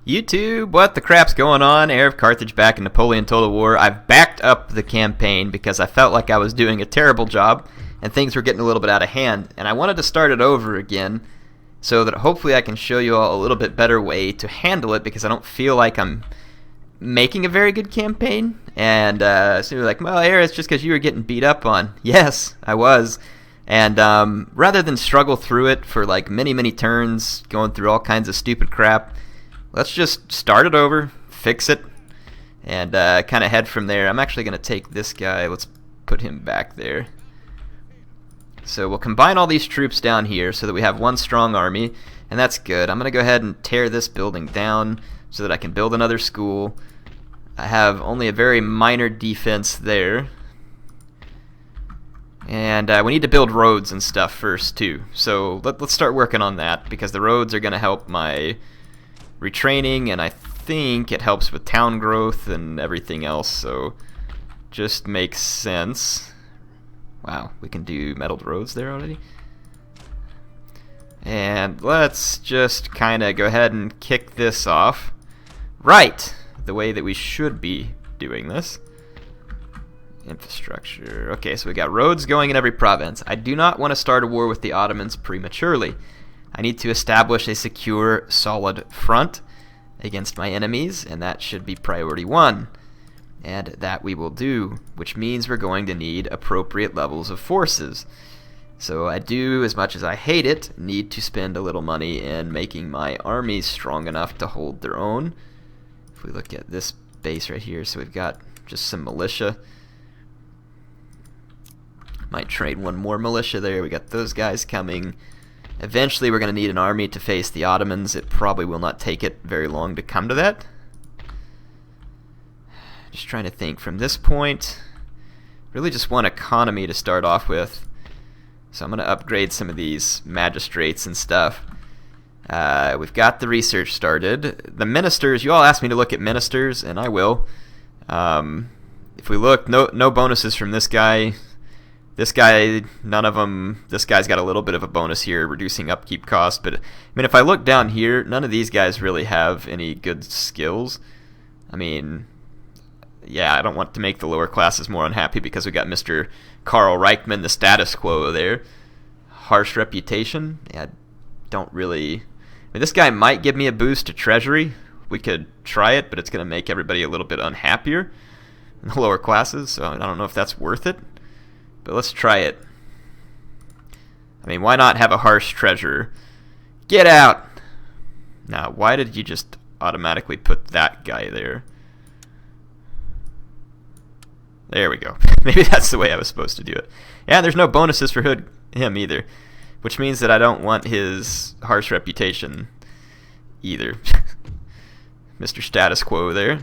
YouTube, what the crap's going on? HeirofCarthage back in Napoleon Total War. I've backed up the campaign because I felt like I was doing a terrible job and things were getting a little bit out of hand. And I wanted to start it over again so that hopefully I can show you all a little bit better way to handle it, because I don't feel like I'm making a very good campaign. And so you're like, well, Air, it's just because you were getting beat up on. Yes, I was. And rather than struggle through it for like many turns, going through all kinds of stupid crap, let's just start it over, fix it, and kind of head from there. I'm actually going to take this guy. Let's put him back there. So we'll combine all these troops down here so that we have one strong army, and that's good. I'm going to go ahead and tear this building down so that I can build another school. I have only a very minor defense there. And we need to build roads and stuff first, too. So let's start working on that, because the roads are going to help my retraining, and I think it helps with town growth and everything else, so just makes sense. Wow, we can do metalled roads there already. And let's just kind of go ahead and kick this off right the way that we should be doing this. Infrastructure. Okay, so we got roads going in every province. I do not want to start a war with the Ottomans prematurely. I need to establish a secure, solid front against my enemies, and that should be priority 1. And that we will do, which means we're going to need appropriate levels of forces. So I do, as much as I hate it, need to spend a little money in making my armies strong enough to hold their own. If we look at this base right here, so we've got just some militia. Might trade one more militia there. We got those guys coming. Eventually we're going to need an army to face the Ottomans. It probably will not take it very long to come to that. Just trying to think from this point. Really just want economy to start off with. So I'm going to upgrade some of these magistrates and stuff. We've got the research started. The ministers, you all asked me to look at ministers, and I will. If we look, no bonuses from this guy. This guy, none of them. This guy's got a little bit of a bonus here, reducing upkeep cost. But I mean, if I look down here, none of these guys really have any good skills. I mean, yeah, I don't want to make the lower classes more unhappy because we got Mr. Karl Reichmann, the status quo there. Harsh reputation. Yeah, don't really. I mean, this guy might give me a boost to treasury. We could try it, but it's going to make everybody a little bit unhappier in the lower classes. So I don't know if that's worth it. But let's try it. I mean, why not have a harsh treasurer? Get out! Now, why did you just automatically put that guy there? There we go. Maybe that's the way I was supposed to do it. Yeah, there's no bonuses for him either, which means that I don't want his harsh reputation either. Mr. Status Quo there.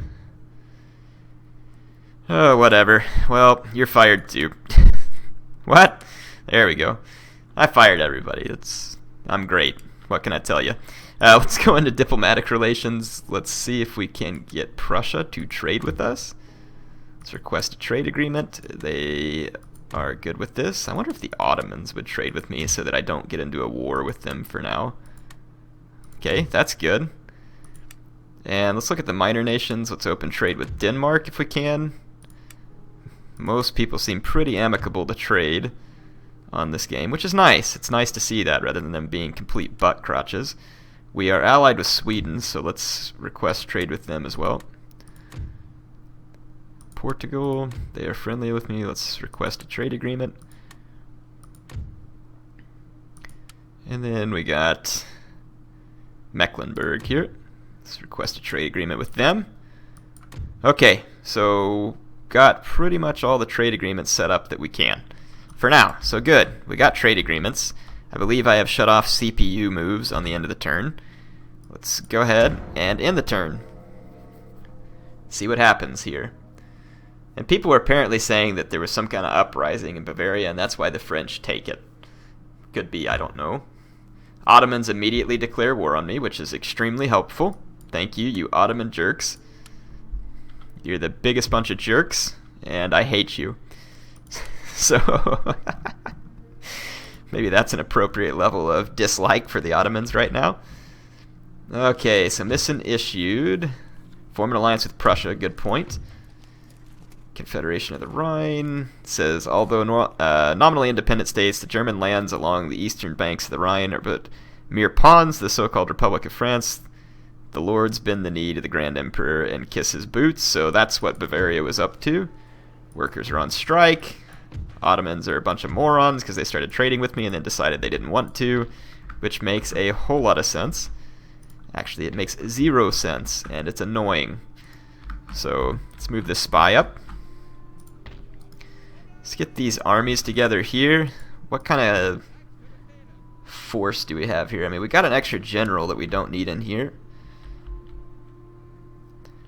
Oh, whatever. Well, you're fired too. What? There we go. I fired everybody. I'm great. What can I tell you? Let's go into diplomatic relations. Let's see if we can get Prussia to trade with us. Let's request a trade agreement. They are good with this. I wonder if the Ottomans would trade with me so that I don't get into a war with them for now. Okay, that's good. And let's look at the minor nations. Let's open trade with Denmark if we can. Most people seem pretty amicable to trade on this game, which is nice. It's nice to see that rather than them being complete butt crotches. We are allied with Sweden, so let's request trade with them as well. Portugal, they are friendly with me. Let's request a trade agreement. And then we got Mecklenburg here. Let's request a trade agreement with them. Okay, so got pretty much all the trade agreements set up that we can. For now, so good. We got trade agreements. I believe I have shut off CPU moves on the end of the turn. Let's go ahead and end the turn. See what happens here. And people were apparently saying that there was some kind of uprising in Bavaria, and that's why the French take it. Could be, I don't know. Ottomans immediately declare war on me, which is extremely helpful. Thank you, you Ottoman jerks. You're the biggest bunch of jerks, and I hate you. So, maybe that's an appropriate level of dislike for the Ottomans right now. Okay, so mission issued. Form an alliance with Prussia, good point. Confederation of the Rhine says, although nominally independent states, the German lands along the eastern banks of the Rhine are but mere pawns of the so-called Republic of France. The lords bend the knee to the Grand Emperor and kiss his boots, so that's what Bavaria was up to. Workers are on strike. Ottomans are a bunch of morons because they started trading with me and then decided they didn't want to, which makes a whole lot of sense. Actually, it makes 0 sense, and it's annoying. So, let's move this spy up. Let's get these armies together here. What kind of force do we have here? I mean, we got an extra general that we don't need in here.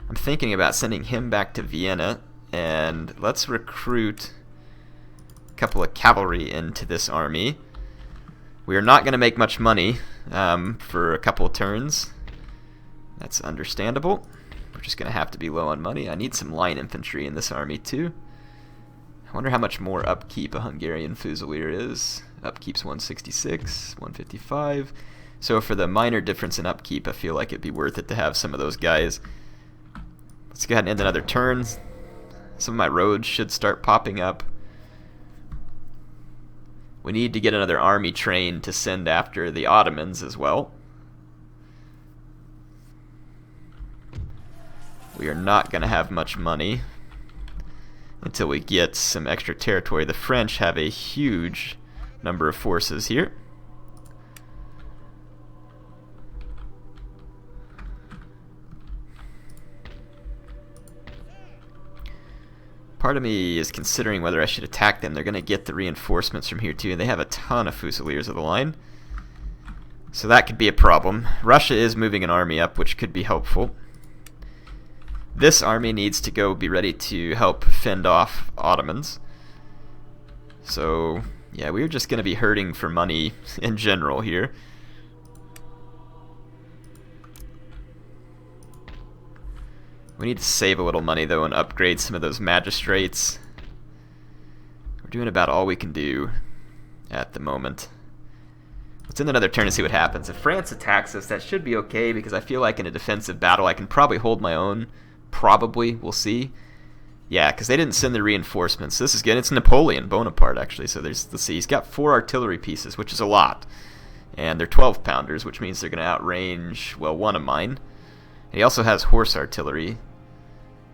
I'm thinking about sending him back to Vienna, and let's recruit a couple of cavalry into this army. We are not going to make much money for a couple of turns. That's understandable. We're just going to have to be low on money. I need some line infantry in this army too. I wonder how much more upkeep a Hungarian Fusilier is. Upkeep's 166, 155. So for the minor difference in upkeep, I feel like it'd be worth it to have some of those guys. Let's go ahead and end another turn. Some of my roads should start popping up. We need to get another army trained to send after the Ottomans as well. We are not going to have much money until we get some extra territory. The French have a huge number of forces here. Part of me is considering whether I should attack them. They're going to get the reinforcements from here too, and they have a ton of Fusiliers of the line. So that could be a problem. Russia is moving an army up, which could be helpful. This army needs to go be ready to help fend off Ottomans. So, yeah, we're just going to be hurting for money in general here. We need to save a little money, though, and upgrade some of those magistrates. We're doing about all we can do at the moment. Let's end another turn and see what happens. If France attacks us, that should be okay, because I feel like in a defensive battle I can probably hold my own. Probably. We'll see. Yeah, because they didn't send the reinforcements. This is good. It's Napoleon Bonaparte, actually. So let's see. He's got 4 artillery pieces, which is a lot. And they're 12-pounders, which means they're going to outrange, well, one of mine. And he also has horse artillery.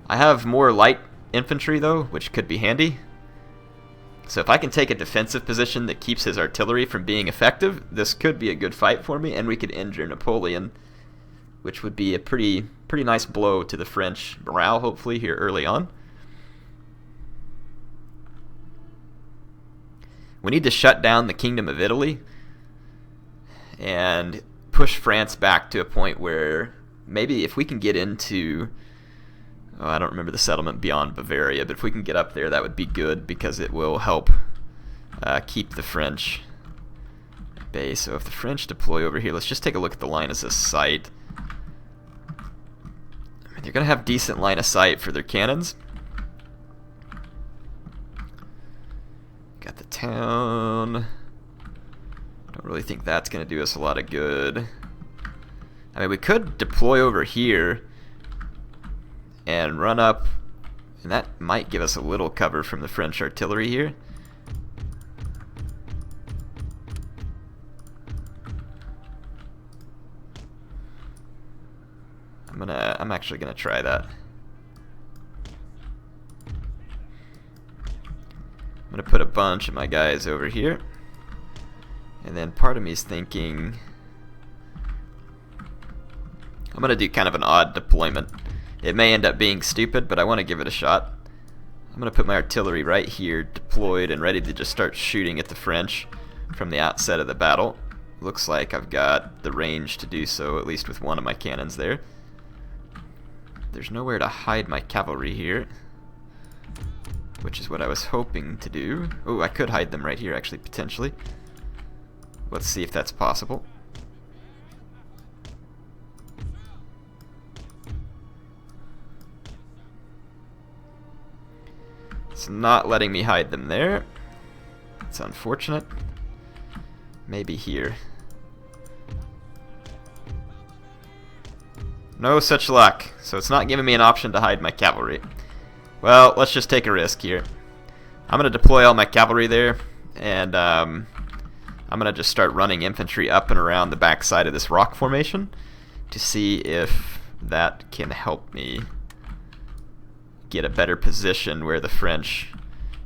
I have more light infantry, though, which could be handy. So if I can take a defensive position that keeps his artillery from being effective, this could be a good fight for me, and we could injure Napoleon, which would be a pretty nice blow to the French morale, hopefully, here early on. We need to shut down the Kingdom of Italy and push France back to a point where maybe if we can get into... Oh, I don't remember the settlement beyond Bavaria, but if we can get up there, that would be good, because it will help keep the French at bay. So if the French deploy over here, let's just take a look at the line of sight. I mean, they're going to have decent line of sight for their cannons. Got the town. Don't really think that's going to do us a lot of good. I mean, we could deploy over here and run up, and that might give us a little cover from the French artillery here. I'm actually gonna try that. I'm gonna put a bunch of my guys over here, and then part of me is thinking I'm gonna do kind of an odd deployment. It may end up being stupid, but I want to give it a shot. I'm going to put my artillery right here, deployed and ready to just start shooting at the French from the outset of the battle. Looks like I've got the range to do so, at least with one of my cannons there. There's nowhere to hide my cavalry here, which is what I was hoping to do. Oh, I could hide them right here, actually, potentially. Let's see if that's possible. It's not letting me hide them there. It's unfortunate. Maybe here. No such luck. So it's not giving me an option to hide my cavalry. Well, let's just take a risk here. I'm going to deploy all my cavalry there, and I'm going to just start running infantry up and around the back side of this rock formation to see if that can help me get a better position where the French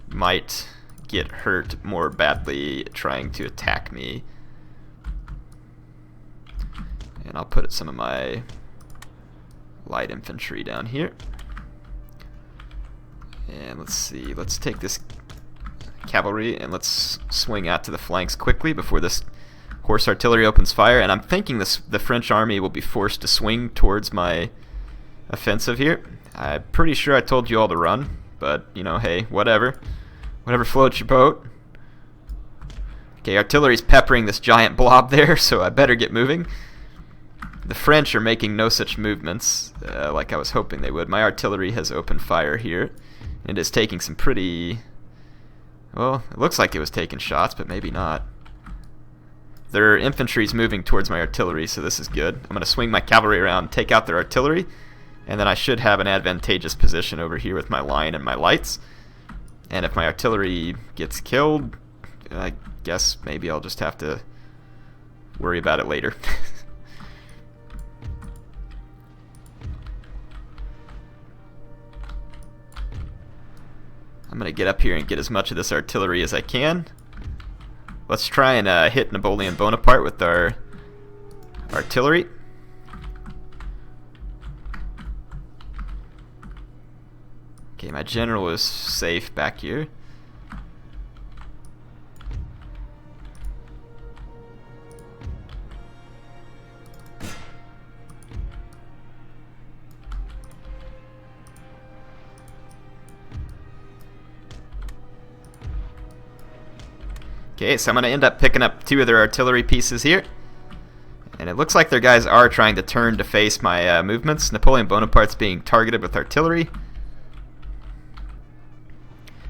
might get hurt more badly trying to attack me. And I'll put some of my light infantry down here. And let's see, let's take this cavalry and let's swing out to the flanks quickly before this horse artillery opens fire. And I'm thinking the French army will be forced to swing towards my offensive here. I'm pretty sure I told you all to run, but you know, hey, whatever. Whatever floats your boat. Okay, artillery's peppering this giant blob there, so I better get moving. The French are making no such movements like I was hoping they would. My artillery has opened fire here. It is taking some pretty... Well, it looks like it was taking shots, but maybe not. Their infantry's moving towards my artillery, so this is good. I'm going to swing my cavalry around, take out their artillery, and then I should have an advantageous position over here with my line and my lights. And if my artillery gets killed, I guess maybe I'll just have to worry about it later. I'm going to get up here and get as much of this artillery as I can. Let's try and hit Napoleon Bonaparte with our artillery. Okay, my general is safe back here. Okay, so I'm going to end up picking up 2 of their artillery pieces here. And it looks like their guys are trying to turn to face my movements. Napoleon Bonaparte's being targeted with artillery.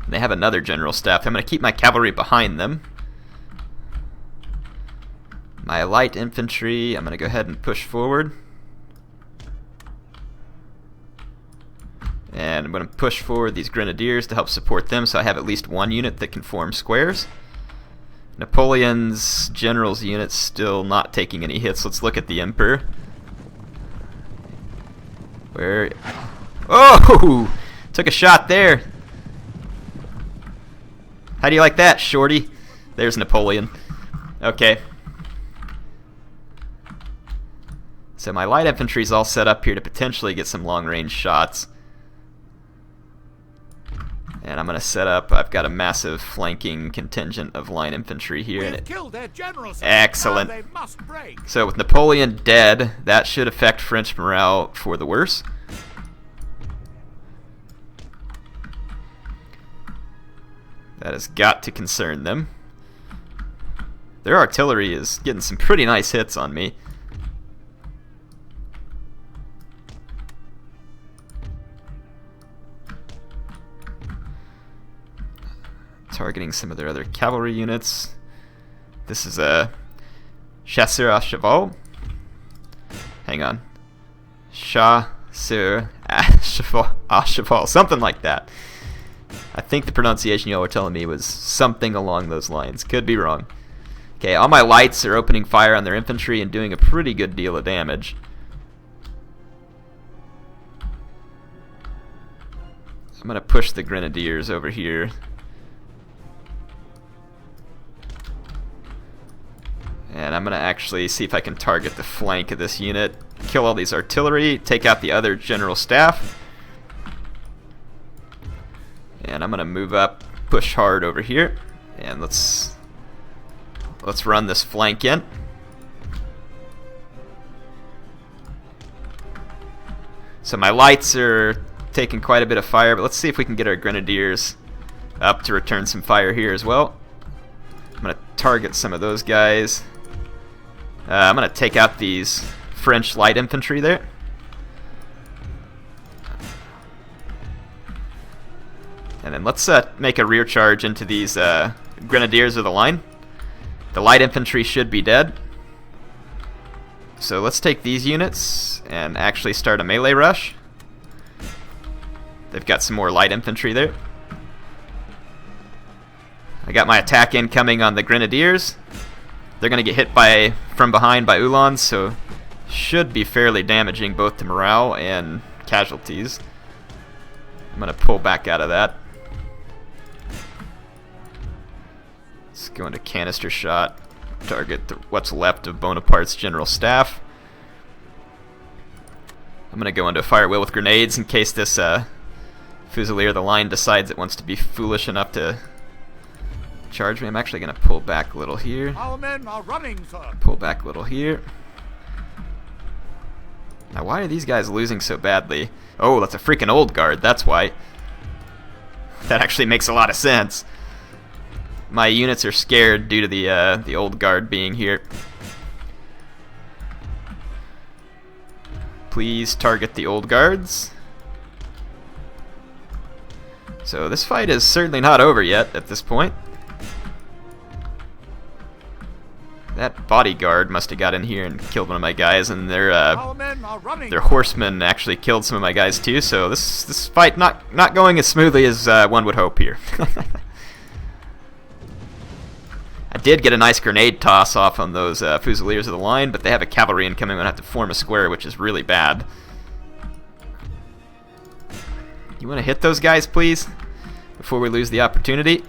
And they have another general staff. I'm going to keep my cavalry behind them. My light infantry, I'm going to go ahead and push forward. And I'm going to push forward these grenadiers to help support them, so I have at least 1 unit that can form squares. Napoleon's general's unit's still not taking any hits. Let's look at the Emperor. Where... Oh! Took a shot there. How do you like that, shorty? There's Napoleon. Okay. So my light infantry's all set up here to potentially get some long-range shots. And I'm going to set up, I've got a massive flanking contingent of line infantry here. And excellent. So with Napoleon dead, that should affect French morale for the worse. That has got to concern them. Their artillery is getting some pretty nice hits on me. Targeting some of their other cavalry units. This is a chasseur à cheval. Hang on. Chasseur à cheval. Something like that. I think the pronunciation y'all were telling me was something along those lines. Could be wrong. Okay, all my lights are opening fire on their infantry and doing a pretty good deal of damage. I'm going to push the grenadiers over here. And I'm going to actually see if I can target the flank of this unit, kill all these artillery, take out the other general staff. And I'm going to move up, push hard over here, and let's run this flank in. So my lights are taking quite a bit of fire, but let's see if we can get our grenadiers up to return some fire here as well. I'm going to target some of those guys. I'm going to take out these French light infantry there. And then let's make a rear charge into these grenadiers of the line. The light infantry should be dead. So let's take these units and actually start a melee rush. They've got some more light infantry there. I got my attack incoming on the grenadiers. They're going to get hit from behind by Uhlans, so should be fairly damaging both to morale and casualties. I'm going to pull back out of that. Let's go into canister shot. Target what's left of Bonaparte's general staff. I'm going to go into fire wheel with grenades in case this Fusilier of the line decides it wants to be foolish enough to charge me. I'm actually going to pull back a little here. Our men are running, sir. Pull back a little here. Now, why are these guys losing so badly? Oh, that's a freaking old guard. That's why. That actually makes a lot of sense. My units are scared due to the old guard being here. Please target the old guards. So this fight is certainly not over yet at this point. That bodyguard must have got in here and killed one of my guys, and their horsemen actually killed some of my guys too. So this fight not going as smoothly as one would hope here. I did get a nice grenade toss off on those Fusiliers of the line, but they have a cavalry incoming. I'm going to have to form a square, which is really bad. You want to hit those guys, please, before we lose the opportunity?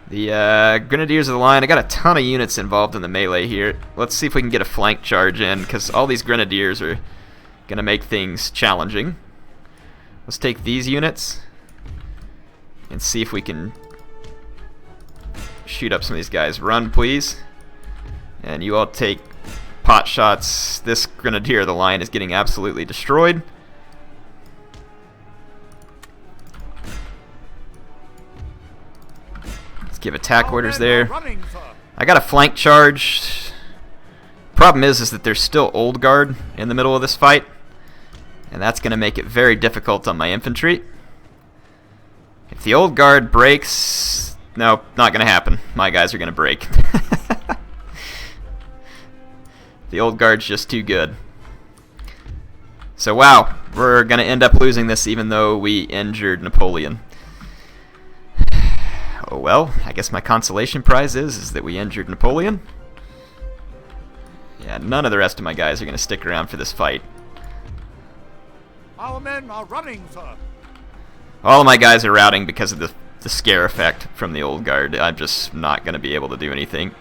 The Grenadiers of the line, I got a ton of units involved in the melee here. Let's see if we can get a flank charge in, because all these Grenadiers are going to make things challenging. Let's take these units and see if we can shoot up some of these guys. Run, please. And you all take pot shots. This Grenadier of the line is getting absolutely destroyed. Let's give attack orders there. I got a flank charge. Problem is that there's still old guard in the middle of this fight, and that's going to make it very difficult on my infantry. If the old guard breaks, no, not going to happen. My guys are going to break. The old guard's just too good. So wow, we're going to end up losing this even though we injured Napoleon. Oh well, I guess my consolation prize is that we injured Napoleon. Yeah, none of the rest of my guys are going to stick around for this fight. Our men are running, sir. All of my guys are routing because of the scare effect from the old guard. I'm just not going to be able to do anything.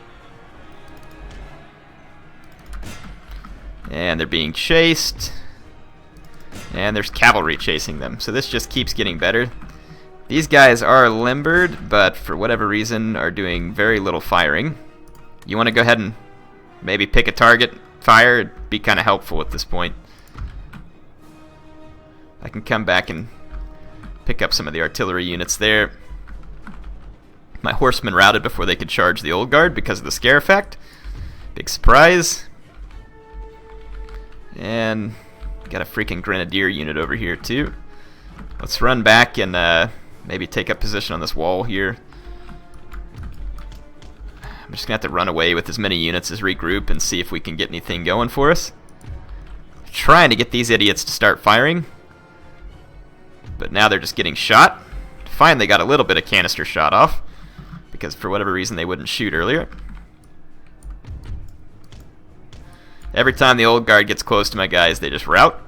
And they're being chased. And there's cavalry chasing them. So this just keeps getting better. These guys are limbered, but for whatever reason are doing very little firing. You want to go ahead and maybe pick a target, fire? It'd be kind of helpful at this point. I can come back and pick up some of the artillery units there. My horsemen routed before they could charge the old guard because of the scare effect. Big surprise. And got a freaking grenadier unit over here too. Let's run back and maybe take up position on this wall here. I'm just gonna have to run away with as many units as regroup and see if we can get anything going for us. Trying to get these idiots to start firing, but now they're just getting shot. Finally got a little bit of canister shot off, because for whatever reason they wouldn't shoot earlier. Every time the old guard gets close to my guys, they just rout.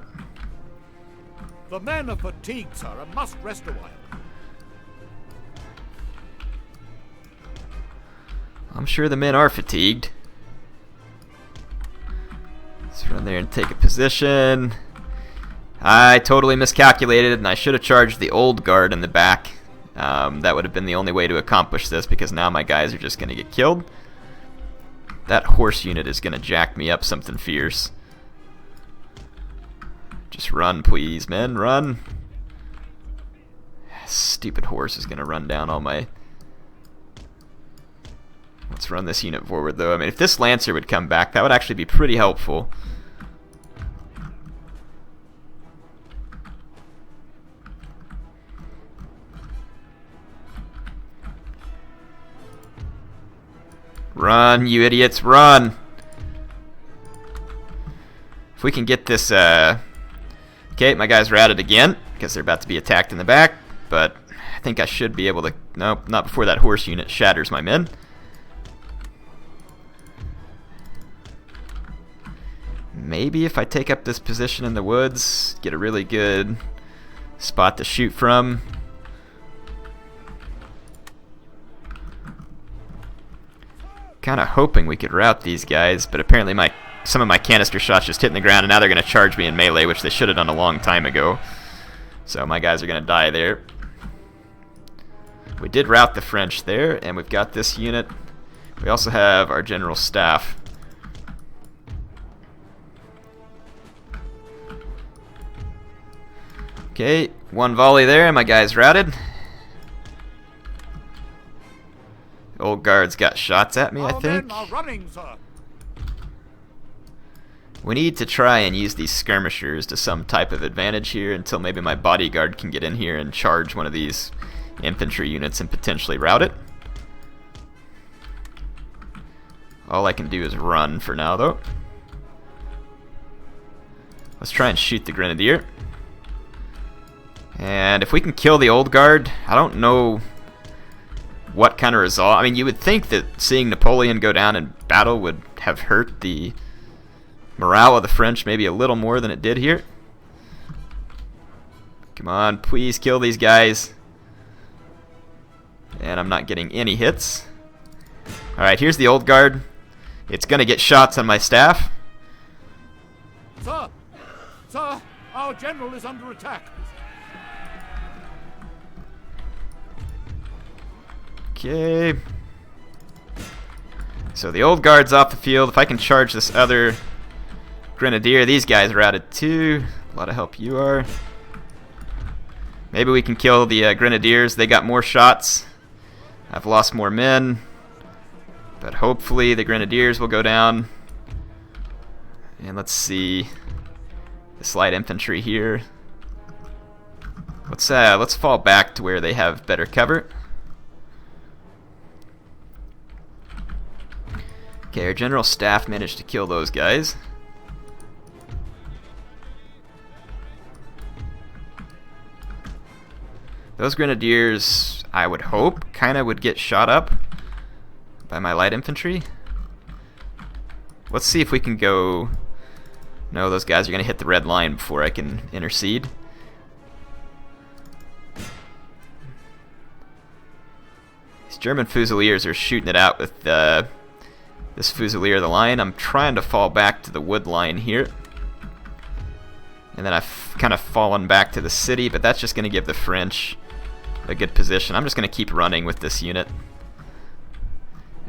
The men are fatigued, sir, and must rest a while. I'm sure the men are fatigued. Let's run there and take a position. I totally miscalculated, and I should have charged the old guard in the back. That would have been the only way to accomplish this, because now my guys are just going to get killed. That horse unit is going to jack me up something fierce. Just run, please, men, run. Stupid horse is going to run down all my... Let's run this unit forward, though. I mean, if this Lancer would come back, that would actually be pretty helpful. Run, you idiots, run! we can get this... Okay, my guys routed again, because they're about to be attacked in the back, but I think I should be able to... Nope, not before that horse unit shatters my men. Maybe if I take up this position in the woods, get a really good spot to shoot from. Kind of hoping we could rout these guys, but apparently some of my canister shots just hitting the ground, and now they're going to charge me in melee, which they should have done a long time ago. So my guys are going to die there. We did rout the French there, and we've got this unit. We also have our general staff. Okay, one volley there, and my guy's routed. Old guards got shots at me, I think. Men are running, sir. We need to try and use these skirmishers to some type of advantage here until maybe my bodyguard can get in here and charge one of these infantry units and potentially rout it. All I can do is run for now, though. Let's try and shoot the grenadier. And if we can kill the old guard, I don't know what kind of result. I mean, you would think that seeing Napoleon go down in battle would have hurt the morale of the French maybe a little more than it did here. Come on, please kill these guys. And I'm not getting any hits. Alright, here's the old guard. It's going to get shots on my staff. Sir! Sir! Our general is under attack. Okay. So the old guard's off the field. If I can charge this other grenadier, these guys are routed too. A lot of help you are. Maybe we can kill the grenadiers. They got more shots. I've lost more men. But hopefully the grenadiers will go down. And let's see. This light infantry here. Let's fall back to where they have better cover. Okay, our general staff managed to kill those guys. Those grenadiers, I would hope, kind of would get shot up by my light infantry. Let's see if we can go... No, those guys are going to hit the red line before I can intercede. These German Fusiliers are shooting it out with this Fusilier of the line. I'm trying to fall back to the wood line here. And then I've kind of fallen back to the city, but that's just going to give the French a good position. I'm just going to keep running with this unit.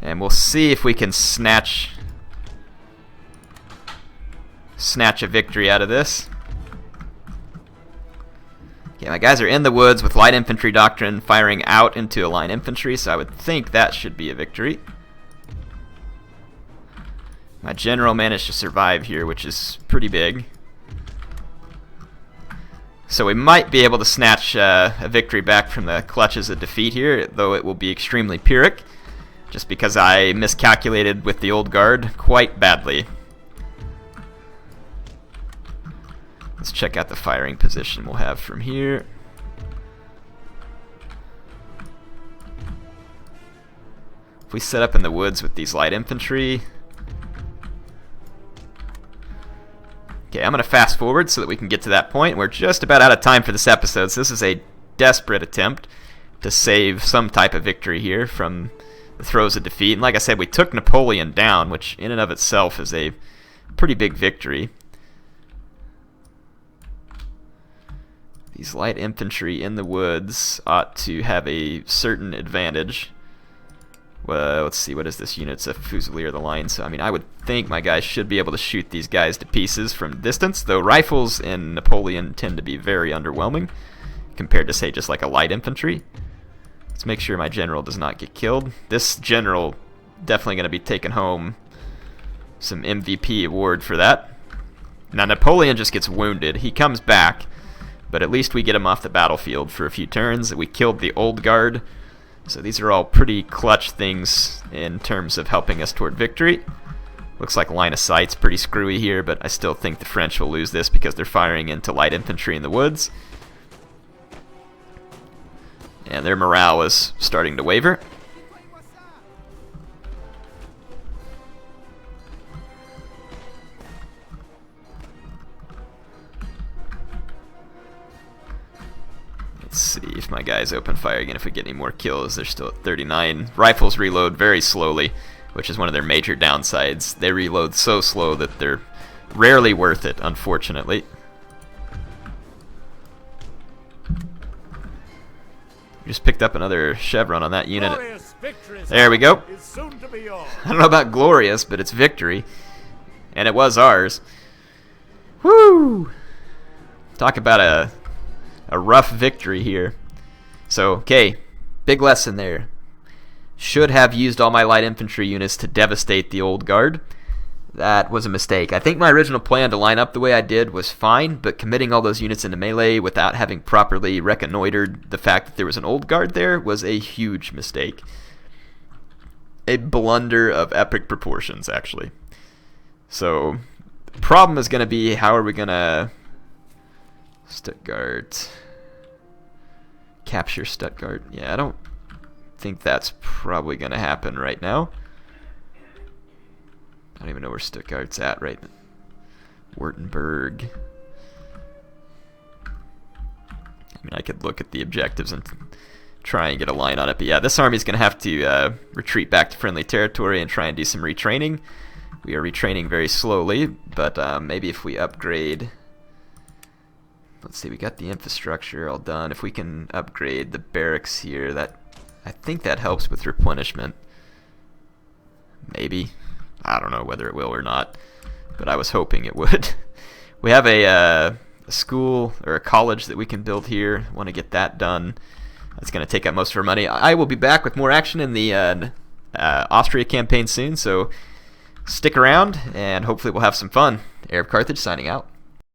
And we'll see if we can snatch a victory out of this. Okay, my guys are in the woods with light infantry doctrine firing out into a line infantry, so I would think that should be a victory. My general managed to survive here, which is pretty big. So we might be able to snatch a victory back from the clutches of defeat here, though it will be extremely Pyrrhic, just because I miscalculated with the old guard quite badly. Let's check out the firing position we'll have from here. If we set up in the woods with these light infantry... Okay, I'm going to fast forward so that we can get to that point. We're just about out of time for this episode, so this is a desperate attempt to save some type of victory here from the throes of defeat. And like I said, we took Napoleon down, which in and of itself is a pretty big victory. These light infantry in the woods ought to have a certain advantage. Well, let's see, what is this unit? It's a Fusilier of the line, so I mean, I would think my guys should be able to shoot these guys to pieces from distance, though rifles in Napoleon tend to be very underwhelming compared to, say, just like a light infantry. Let's make sure my general does not get killed. This general definitely going to be taking home some MVP award for that. Now, Napoleon just gets wounded. He comes back, but at least we get him off the battlefield for a few turns. We killed the old guard. So these are all pretty clutch things in terms of helping us toward victory. Looks like line of sight's pretty screwy here, but I still think the French will lose this because they're firing into light infantry in the woods. And their morale is starting to waver. Let's see if my guys open fire again, if we get any more kills. They're still at 39. Rifles reload very slowly, which is one of their major downsides. They reload so slow that they're rarely worth it, unfortunately. We just picked up another chevron on that unit. There we go. I don't know about glorious, but it's victory. And it was ours. Woo! Talk about a rough victory here. So, okay, big lesson there. Should have used all my light infantry units to devastate the old guard. That was a mistake. I think my original plan to line up the way I did was fine, but committing all those units into melee without having properly reconnoitered the fact that there was an old guard there was a huge mistake. A blunder of epic proportions, actually. So, the problem is going to be, how are we going to Stuttgart, capture Stuttgart? Yeah, I don't think that's probably going to happen right now. I don't even know where Stuttgart's at right now. Württemberg. I mean, I could look at the objectives and try and get a line on it, but yeah, this army's going to have to retreat back to friendly territory and try and do some retraining. We are retraining very slowly, but maybe if we upgrade... Let's see, we got the infrastructure all done. If we can upgrade the barracks here, I think that helps with replenishment. Maybe. I don't know whether it will or not, but I was hoping it would. We have a school or a college that we can build here. Want to get that done. That's going to take up most of our money. I will be back with more action in the Austria campaign soon, so stick around and hopefully we'll have some fun. HeirofCarthage signing out.